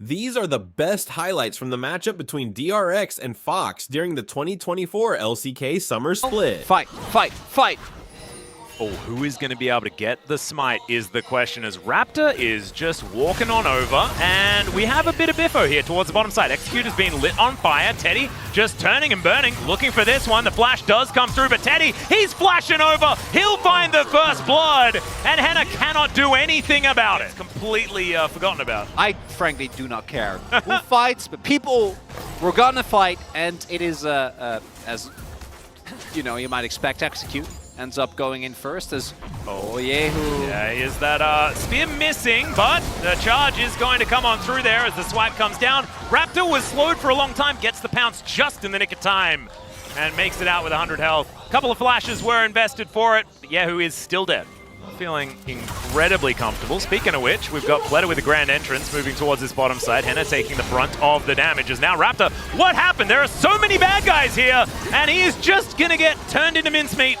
These are the best highlights from the matchup between DRX and FOX during the 2024 LCK Summer Split. Fight, fight, fight! Oh, who is going to be able to get the smite is the question, as Raptor is just walking on over, and we have a bit of biffo here towards the bottom side. Execute has been lit on fire. Teddy just turning and burning, looking for this one. The flash does come through, but Teddy, he's flashing over. He'll find the first blood, and Henna cannot do anything about it. It's completely forgotten about. I frankly do not care who fights, but people were gonna fight, and it is, as you know, you might expect, Execute ends up going in first as OPLoLReplay. Yeah, is that spear missing, but the charge is going to come on through there as the swipe comes down. Raptor was slowed for a long time, gets the pounce just in the nick of time, and makes it out with 100 health. A couple of flashes were invested for it, but Yahoo is still dead. Feeling incredibly comfortable. Speaking of which, we've got Pleta with a grand entrance moving towards this bottom side. Henna taking the brunt of the damage as now Raptor. What happened? There are so many bad guys here, and he is just going to get turned into mincemeat.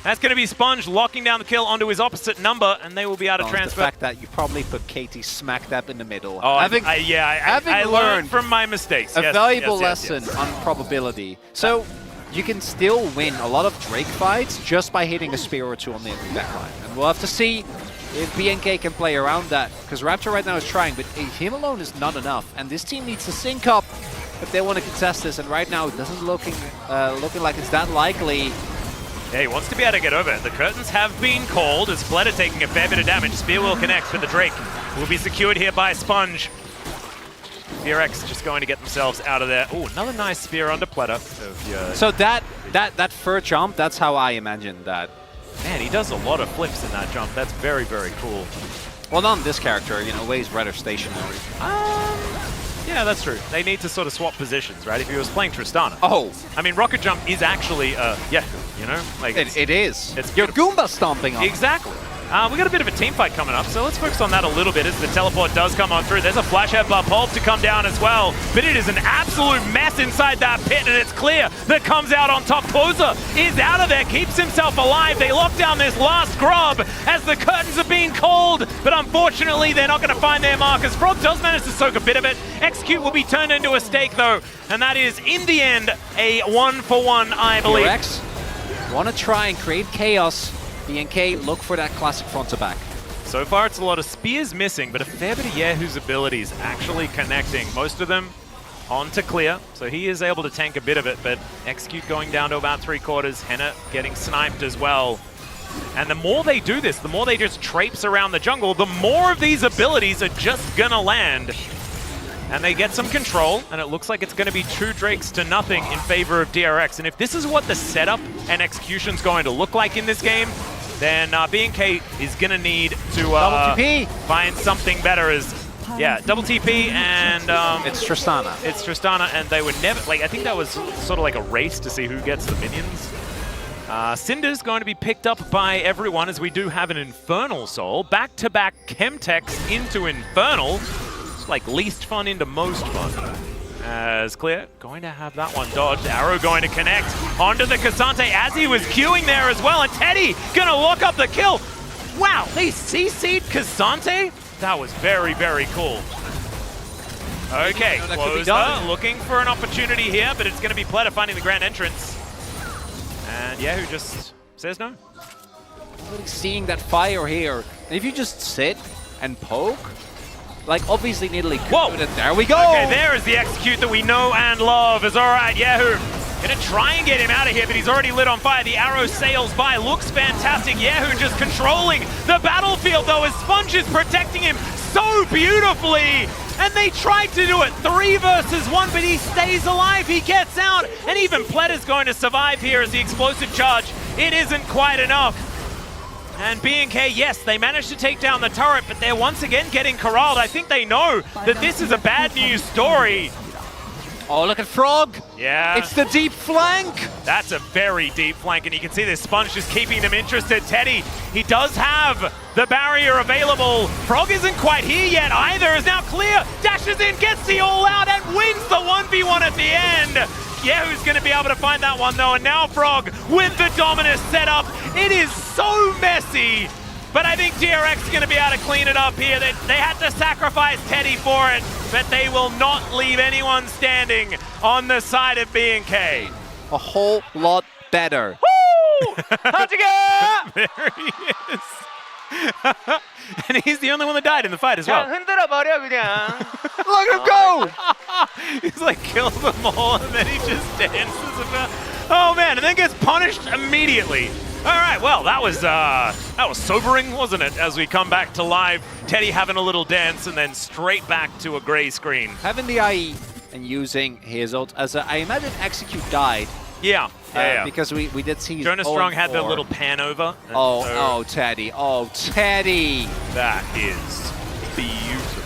That's going to be Sponge locking down the kill onto his opposite number, and they will be able to transfer. The fact that you probably put Katie smack dab in the middle. Oh, I learned from my mistakes. A valuable lesson on probability. So you can still win a lot of Drake fights just by hitting a spear or two on the backline. And we'll have to see if BNK can play around that, because Raptor right now is trying, but him alone is not enough. And this team needs to sync up if they want to contest this, and right now it doesn't looking like it's that likely. Yeah, he wants to be able to get over it. The curtains have been called as Pleta taking a fair bit of damage. Spear will connect, but the Drake will be secured here by Sponge. FearX just going to get themselves out of there. Oh, another nice spear under Pleta. So that fur jump, that's how I imagined that. Man, he does a lot of flips in that jump. That's very, very cool. Well, not on this character, you know, Wei's rather stationary. Yeah, that's true. They need to sort of swap positions, right? If he was playing Tristana. Oh. I mean, Rocket Jump is actually, you know? Like it is. It's You're Goomba stomping on Exactly. We got a bit of a team fight coming up, so let's focus on that a little bit as the teleport does come on through. There's a flash head pulp to come down as well, but it is an absolute mess inside that pit, and it's clear that comes out on top. Closer is out of there, keeps himself alive. They lock down this last grub as the curtains are being called, but unfortunately they're not going to find their markers. Frog does manage to soak a bit of it. Execute will be turned into a stake though, and that is, in the end, a 1-for-1, I believe. DRX want to try and create chaos. BNK, look for that classic front to back. So far, it's a lot of spears missing, but a fair bit of Yahoo's abilities actually connecting. Most of them onto clear, so he is able to tank a bit of it, but Execute going down to about 3/4. Henna getting sniped as well. And the more they do this, the more they just traipse around the jungle, the more of these abilities are just gonna land. And they get some control, and it looks like it's going to be 2 Drakes to nothing in favor of DRX. And if this is what the setup and execution's going to look like in this game, then BNK is going to need to double TP. Find something better. As double TP, and it's Tristana. It's Tristana, and they were never, like, I think that was sort of like a race to see who gets the minions. Cinder's going to be picked up by everyone, as we do have an Infernal Soul. Back-to-back Chemtex into Infernal. Like least fun into most fun. As Clear going to have that one dodged. Arrow going to connect onto the Cassante as he was queuing there as well. And Teddy gonna lock up the kill. Wow, they CC'd Cassante? That was very, very cool. Okay, Closer looking for an opportunity here, but it's gonna be Pleta finding the grand entrance. And Yahoo just says no. Really seeing that fire here. And if you just sit and poke, like, obviously Nidalee could do it. There we go! Okay, there is the Execute that we know and love. Is all right, Yahoo gonna try and get him out of here, but he's already lit on fire. The arrow sails by, looks fantastic. Yahoo just controlling the battlefield, though, as Sponge is protecting him so beautifully. And they tried to do it 3 versus 1, but he stays alive, he gets out, and even Pleta's going to survive here as the explosive charge. It isn't quite enough. And BNK, yes, they managed to take down the turret, but they're once again getting corralled. I think they know that this is a bad news story. Oh, look at Frog. Yeah. It's the deep flank. That's a very deep flank, and you can see this Sponge just keeping them interested. Teddy, he does have the barrier available. Frog isn't quite here yet either. Is now clear, dashes in, gets the all out, and wins the 1v1 at the end. Yahoo's going to be able to find that one though, and now Frog with the Dominus setup. It is so messy, but I think DRX is going to be able to clean it up here. They had to sacrifice Teddy for it. but they will not leave anyone standing on the side of BNK. A whole lot better. Woo! How'd you go? There he is. And he's the only one that died in the fight as well. Look at him go! He's like kills them all and then he just dances about. Oh man, and then gets punished immediately. All right, well, that was sobering, wasn't it? As we come back to live, Teddy having a little dance and then straight back to a gray screen. Having the IE and using his ult as I imagine Execute died. Yeah. Because we did see Jonas Strong had the little pan over. Oh, Teddy. Oh, Teddy. That is beautiful.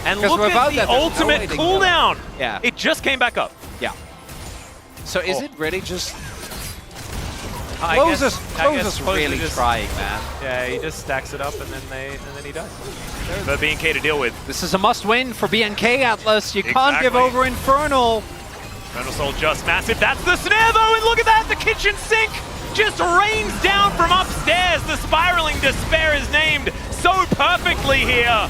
And 'Cause look at without the that, there's ultimate no cooldown. Yeah. It just came back up. Yeah. So is it really just... I Close guess us really just, trying, man. Yeah, he just stacks it up and then he dies. For BNK to deal with. This is a must-win for BNK, Atlas. You can't give Exactly. over Infernal. Infernal Soul just massive. That's the snare though, and look at that! The kitchen sink just rains down from upstairs. The spiraling despair is named so perfectly here.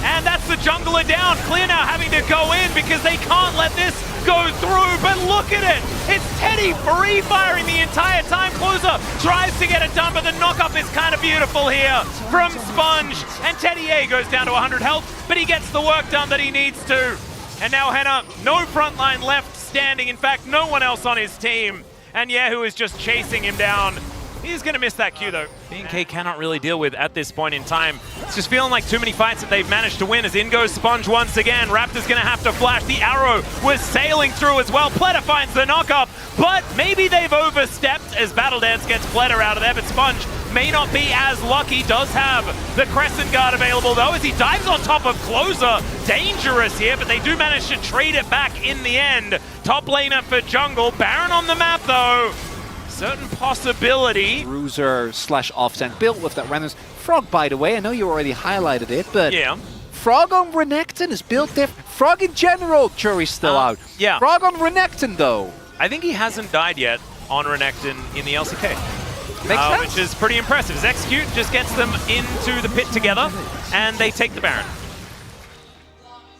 And that's the jungler down. Clear now having to go in because they can't let this go through. But look at it. It's Teddy free firing the entire time. Closer tries to get it done, but the knock-up is kind of beautiful here from Sponge. And Teddy A goes down to 100 health, but he gets the work done that he needs to. And now Henna, no frontline left standing. In fact, no one else on his team. And Yahoo is just chasing him down. He's going to miss that Q, though. BNK cannot really deal with at this point in time. It's just feeling like too many fights that they've managed to win as in goes Sponge once again. Raptor's going to have to flash. The arrow was sailing through as well. Pleta finds the knock-up, but maybe they've overstepped as Battle Dance gets Pleta out of there, but Sponge may not be as lucky. Does have the Crescent Guard available, though, as he dives on top of Closer. Dangerous here, but they do manage to trade it back in the end. Top laner for jungle. Baron on the map, though. Certain possibility. Bruiser / offset built with that random. Frog, by the way, I know you already highlighted it, but Yeah. Frog on Renekton is built different. Frog in general, jury's still out. Yeah. Frog on Renekton, though. I think he hasn't died yet on Renekton in the LCK. Makes sense. Which is pretty impressive. His Execute just gets them into the pit together, and they take the Baron.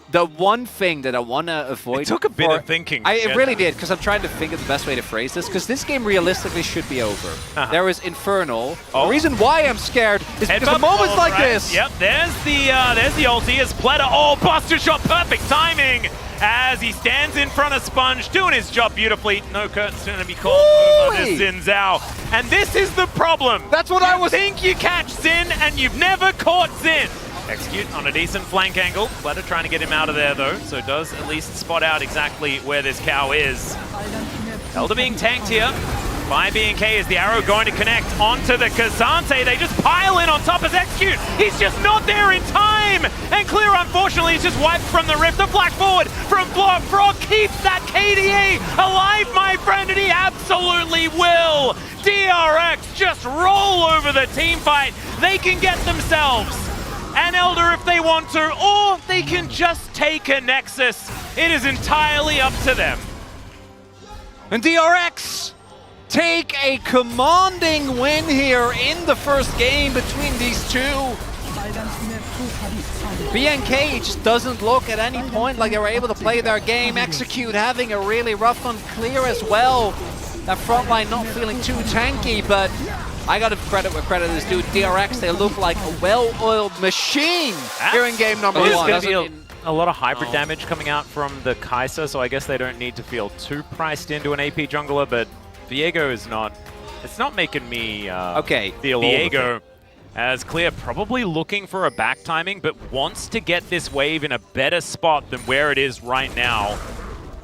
The one thing that I want to avoid... It took a bit of thinking. It really did, because I'm trying to think of the best way to phrase this, because this game realistically should be over. There is Infernal. The reason why I'm scared is because of moments like this. Yep, there's the ulti as Pleta. Oh, Buster Shot, perfect timing as he stands in front of Sponge, doing his job beautifully. No curtain's going to be called over this Xin Zhao. And this is the problem. That's what I was... You think you catch Xin, and you've never caught Xin. Execute on a decent flank angle. Pleta trying to get him out of there, though, so does at least spot out exactly where this cow is. Elder being tanked here by BNK. Is the arrow going to connect onto the Kazante? They just pile in on top as Execute. He's just not there in time. And Clear, unfortunately, is just wiped from the rift. The flash forward from Frog keeps that KDA alive, my friend, and he absolutely will. DRX just roll over the team fight. They can get themselves an Elder if they want to, or they can just take a Nexus. It is entirely up to them. And DRX take a commanding win here in the first game between these two. BNK just doesn't look at any point like they were able to play their game. Execute having a really rough one. Clear as well. That front line not feeling too tanky, but I gotta credit where credit is due. DRX, they look like a well-oiled machine here in game number There's one. going to be a lot of hybrid damage coming out from the Kai'Sa, so I guess they don't need to feel too priced into an AP jungler, but Viego is not... It's not making me feel Viego as Clear probably looking for a back timing, but wants to get this wave in a better spot than where it is right now.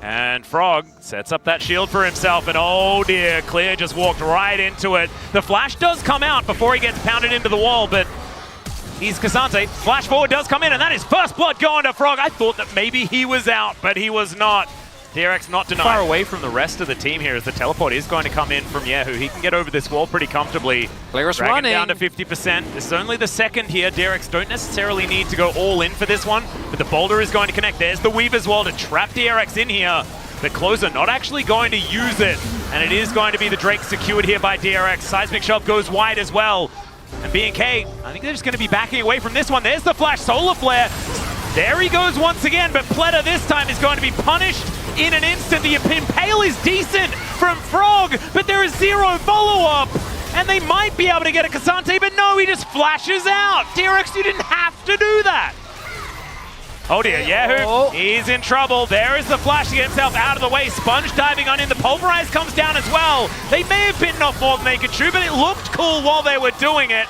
And Frog sets up that shield for himself, and oh dear, Clear just walked right into it. The flash does come out before he gets pounded into the wall, but he's Kazante. Flash forward does come in, and that is first blood going to Frog. I thought that maybe he was out, but he was not. DRX not denied. Far away from the rest of the team here as the teleport is going to come in from Yahoo. He can get over this wall pretty comfortably. Clear's running. Down to 50%. This is only the second here. DRX don't necessarily need to go all in for this one, but the boulder is going to connect. There's the Weaver's Wall to trap DRX in here. The Closer not actually going to use it, and it is going to be the Drake secured here by DRX. Seismic Shove goes wide as well. And BNK, I think they're just going to be backing away from this one. There's the flash, Solar Flare. There he goes once again, but Pleta this time is going to be punished in an instant. The Impale is decent from Frog, but there is zero follow-up. And they might be able to get a Cassante, but no, he just flashes out. DRX, you didn't have to do that. Oh dear, Yahoo, he's in trouble. There is the flash to get himself out of the way. Sponge diving on in, the Pulverize comes down as well. They may have bitten off more than they could chew, but it looked cool while they were doing it.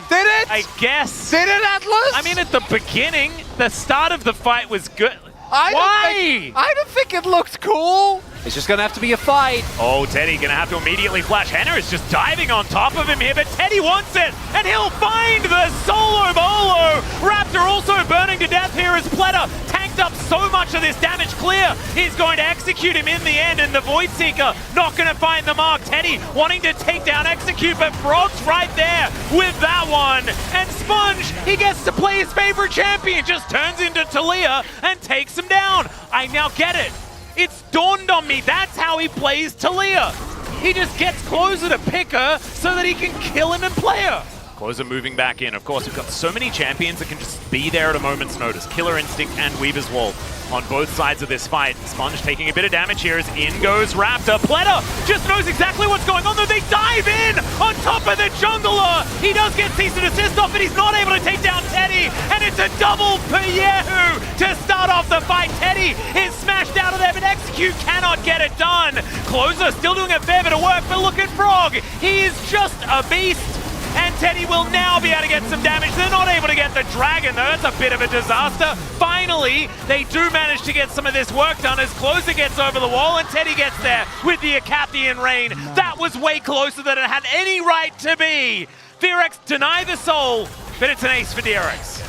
Did it? I guess. Did it, Atlas? I mean, at the beginning, the start of the fight was good. I don't think it looked cool. It's just gonna have to be a fight. Oh, Teddy gonna have to immediately flash. Henna is just diving on top of him here, but Teddy wants it, and he'll find the solo bolo. Raptor also burning to death here as Pleta tanked up so much of this damage clear. He's going to execute him in the end, and the Void Seeker not gonna find the mark. Teddy wanting to take down Execute, but Frog's right there with that one. And Sponge, he gets to play his favorite champion, just turns into Talia and takes him down. I now get it. It's dawned on me, that's how he plays Talia. He just gets closer to pick her so that he can kill him and play her. Closer moving back in. Of course, we've got so many champions that can just be there at a moment's notice. Killer Instinct and Weaver's Wall on both sides of this fight. Sponge taking a bit of damage here as in goes Raptor. Pleta just knows exactly what's going on, though they dive in on top of the jungler. He does get cease and desist off, but he's not able to take down Teddy, and it's a double for Yahoo to start off the fight. Teddy is smashed out of there, but Execute cannot get it done. Closer still doing a fair bit of work, but look at Frog. He is just a beast. And Teddy will now be able to get some damage. They're not able to get the dragon, though. That's a bit of a disaster. Finally, they do manage to get some of this work done as Closer gets over the wall and Teddy gets there with the Acathian Rain. That was way closer than it had any right to be. FearX deny the soul, but it's an ace for DRX.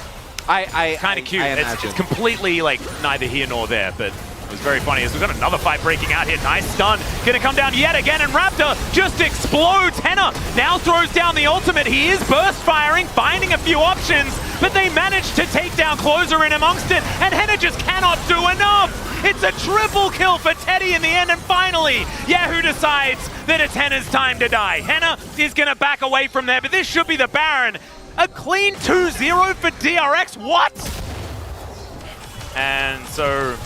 Kind of cute. It's completely like neither here nor there, but it was very funny as we've got another fight breaking out here. Nice stun. Gonna come down yet again, and Raptor just explodes. Henna now throws down the ultimate. He is burst firing, finding a few options, but they managed to take down Closer in amongst it, and Henna just cannot do enough. It's a triple kill for Teddy in the end, and finally, Yahoo decides that it's Henna's time to die. Henna is gonna back away from there, but this should be the Baron. A clean 2-0 for DRX, what? And so,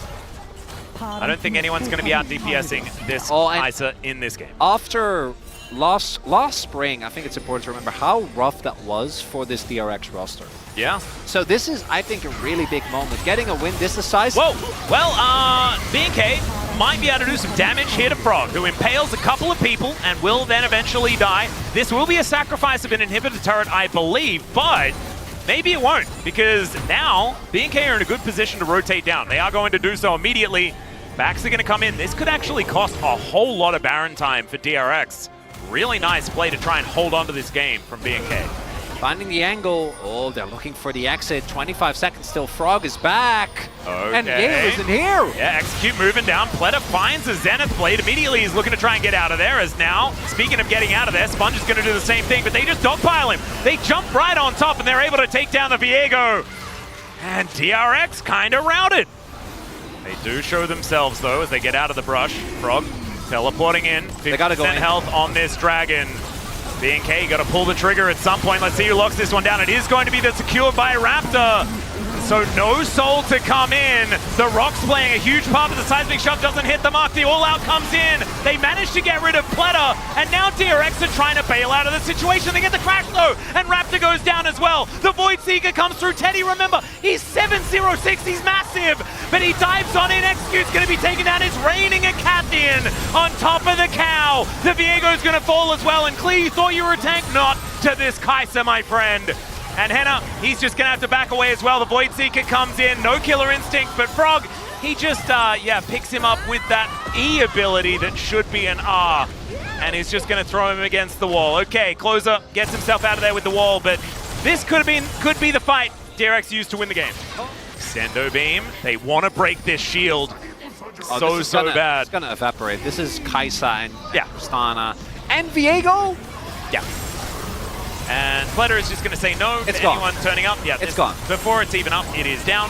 I don't think anyone's going to be out DPSing this Isa in this game. After last spring, I think it's important to remember how rough that was for this DRX roster. Yeah. So this is, I think, a really big moment. Getting a win this decisive. Whoa! Well, BNK might be able to do some damage here to Frog, who impales a couple of people and will then eventually die. This will be a sacrifice of an inhibitor turret, I believe, but maybe it won't, because now BNK are in a good position to rotate down. They are going to do so immediately. Backs are going to come in. This could actually cost a whole lot of Baron time for DRX. Really nice play to try and hold on to this game from BNK. Finding the angle. Oh, they're looking for the exit. 25 seconds still. Frog is back. Okay. And Yale isn't here. Yeah, Execute moving down. Pleta finds a Zenith Blade. Immediately he's looking to try and get out of there, as now, speaking of getting out of there, Sponge is going to do the same thing, but they just dogpile him. They jump right on top and they're able to take down the Viego. And DRX kind of routed. They do show themselves, though, as they get out of the brush. Frog teleporting in. 50% health on this dragon. BNK got to pull the trigger at some point. Let's see who locks this one down. It is going to be the secure by Raptor. So no soul to come in. The Rock's playing a huge part of the seismic shove. Doesn't hit the mark. The all-out comes in. They managed to get rid of Pleta. And now DRX are trying to bail out of the situation. They get the crash, though. And Raptor goes down as well. The Void Seeker comes through. Teddy, remember, he's 706. He's massive. But he dives on in. Execute's going to be taken down. It's raining a Cathian on top of the cow. The Viego's going to fall as well. And Klee, you thought you were a tank? Not to this Kai'Sa, my friend. And Henna, he's just going to have to back away as well. The Void Seeker comes in. No Killer Instinct, but Frog, he just, picks him up with that E ability that should be an R. And he's just going to throw him against the wall. Okay, Closer gets himself out of there with the wall, but this could be the fight DRX used to win the game. Sendo Beam, they want to break this shield so bad. It's going to evaporate. This is Kai'Sa and Stana and Viego. Yeah. And Pleta is just going to say no to anyone turning up. Yeah, it's gone. Before it's even up, it is down.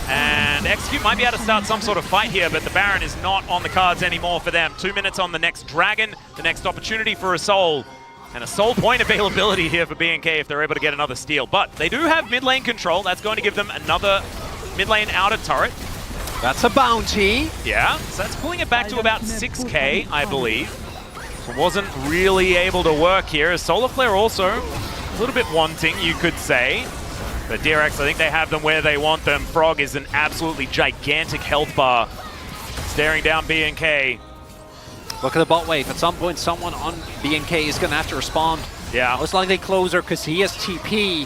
And Execute might be able to start some sort of fight here, but the Baron is not on the cards anymore for them. 2 minutes on the next dragon, the next opportunity for a soul. And a soul point availability here for BNK if they're able to get another steal. But they do have mid lane control. That's going to give them another mid lane outer turret. That's a bounty. Yeah, so that's pulling it back to about 6k, I believe. So wasn't really able to work here. As SolarFlare also a little bit wanting, you could say. But DRX, I think they have them where they want them. Frog is an absolutely gigantic health bar. Staring down BNK. Look at the bot wave. At some point, someone on BNK is going to have to respond. Yeah. Most likely closer because he has TP,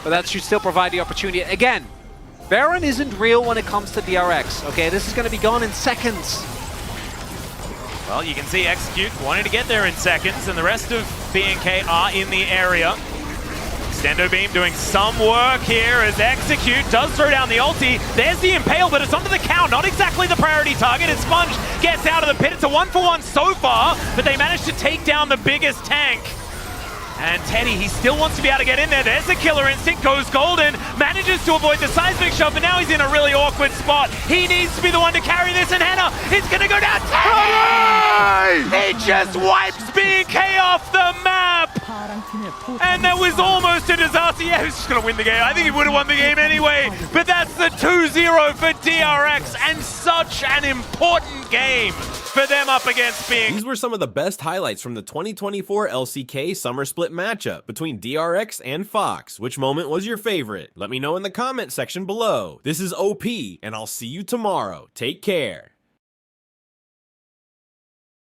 but that should still provide the opportunity. Again, Baron isn't real when it comes to DRX. Okay, this is going to be gone in seconds. Well, you can see Execute wanting to get there in seconds, and the rest of BNK are in the area. Extendo Beam doing some work here as Execute does throw down the ulti. There's the Impale, but it's under the count. Not exactly the priority target. And Sponge gets out of the pit. It's a 1-for-1 so far, but they managed to take down the biggest tank. And Teddy, he still wants to be able to get in there. There's the killer instinct, goes golden, manages to avoid the seismic shove, but now he's in a really awkward spot. He needs to be the one to carry this, and Henna is going to go down. Teddy! He just wipes BNK off the map! And that was almost a disaster. Yeah, he was just going to win the game. I think he would have won the game anyway, but that's the 2-0 for DRX, and such an important game for them up against BNK. These were some of the best highlights from the 2024 LCK Summer Split matchup between DRX and FOX. Which moment was your favorite? Let me know in the comment section below. This is OP, and I'll see you tomorrow. Take care.